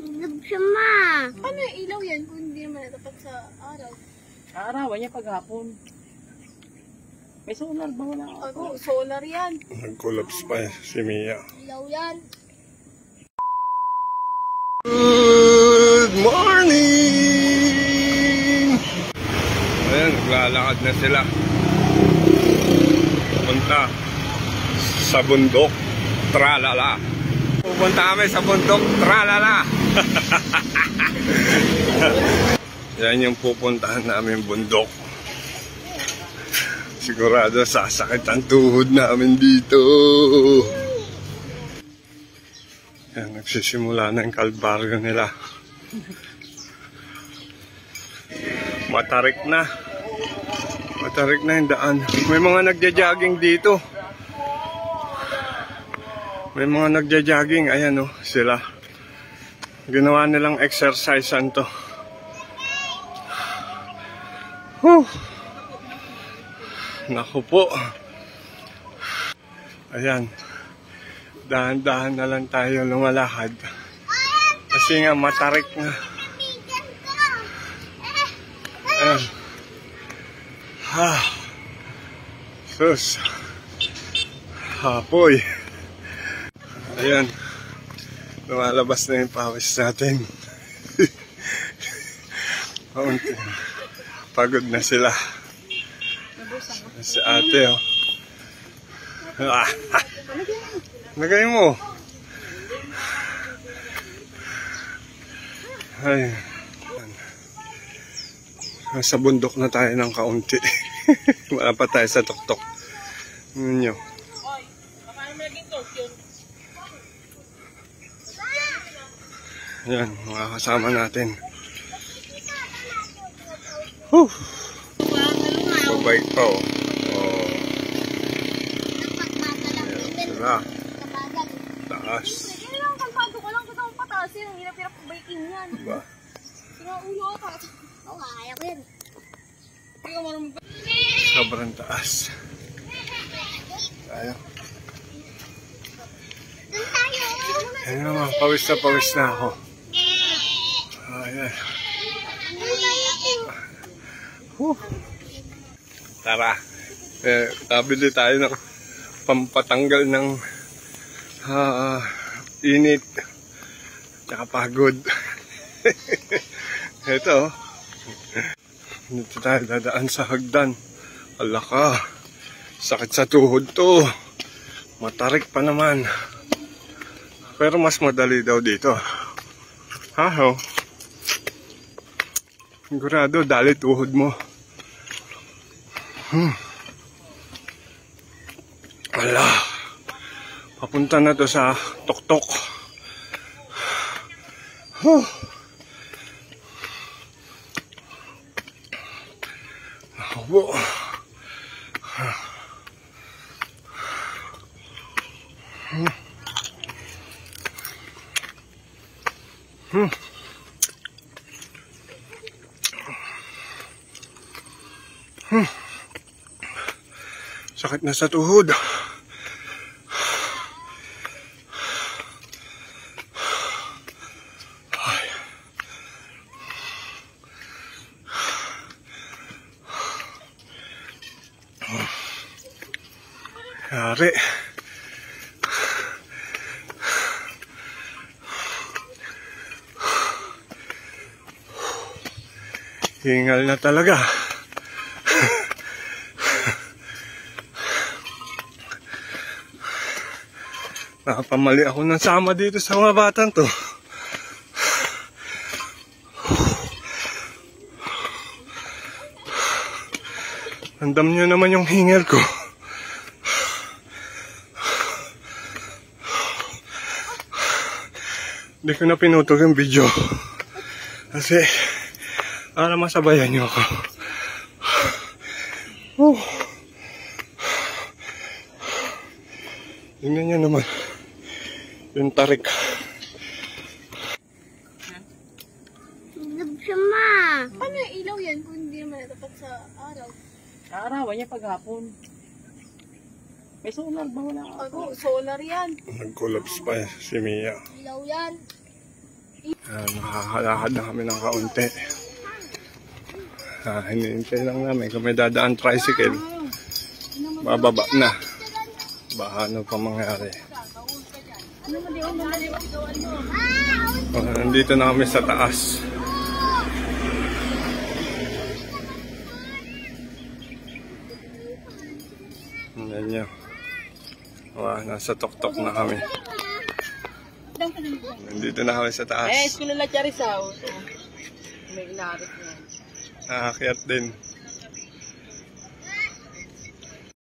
Ilog siya, ma. Paano yung ilaw yan kung hindi naman natapat sa araw? Arawan niya paghapon. May solar ba? Wala ako. Solar yan. Nag-collapse pa si Mia. Ilaw yan. Good morning! Ayan, naglalakad na sila. Punta sa bundok. Tralala. Pupunta kami sa bundok. Tralala. Yan yung pupuntahan namin bundok. Sigurado sasakit ang tuhod namin dito. Yan, nagsisimula na yung kalbaryo nila. Matarik na. Matarik na yung daan. May mga nagja-jogging dito. May mga nagja-jogging. Ayan o, sila. Ginawa nilang exercise to. Whew. Naku po. Ayan. Dahan-dahan na lang tayo lumalakad. Kasi nga matarik na. Ayan. Sus. Hapoy. Ayan. Lumalabas na yung pawis natin. Pagod na sila. Si ate, oh. Lagay mo. Ay. Nasa bundok na tayo ng kaunti. Wala pa tayo sa tuktok. Ninyo. Yan, mga kasama natin. Mabait pa, oh. Diba? Taas. Sige lang, kalpado ko lang. Kita kong patasin. Ang hirap-hirap biking yan. Diba? Sige, ulo ka. Oo, kaya ko yun. Hindi ka marunong. Sobrang taas. Tayo. Doon tayo. Ayun naman, pawis na ako. Ayan. Tara. Tabili tayo ng pampatanggal ng init tsaka pagod. Ito. Dito tayo dadaan sa hagdan. Alaka. Sakit sa tuhod to. Matarik pa naman. Pero mas madali daw dito. Haho. Sigurado, dali tuhod mo. Ala. Papunta na to sa tuktok. Ako. Sakit na sa tuhod. Ay. Yari. Hingal na talaga. Nakapamali ako ng sama dito sa mga batang to. Andam nyo naman yung hingal ko. Hindi ko na pinutol yung video. Kasi para masabayan nyo ako. Tingnan nyo naman. Yung tarik. Ilog siya, ma. Paano yung ilaw yan kung hindi naman natapat sa araw? Arawan niya paghapon. May solar ba? Wala ka. Ano, solar yan. Nag-collapse pa si Mia. Ilaw yan. Nakakalakad na kami ng kaunti. Hinihintay lang namin kung may dadaan tricycle. Bababa na. Baka ano pa mangyari. Nandito na kami sa taas. Tingnan nyo. Nasa tuktok na kami. Nandito na kami sa taas. Eskwela la Charizao. May inarit na. Nakakyat din.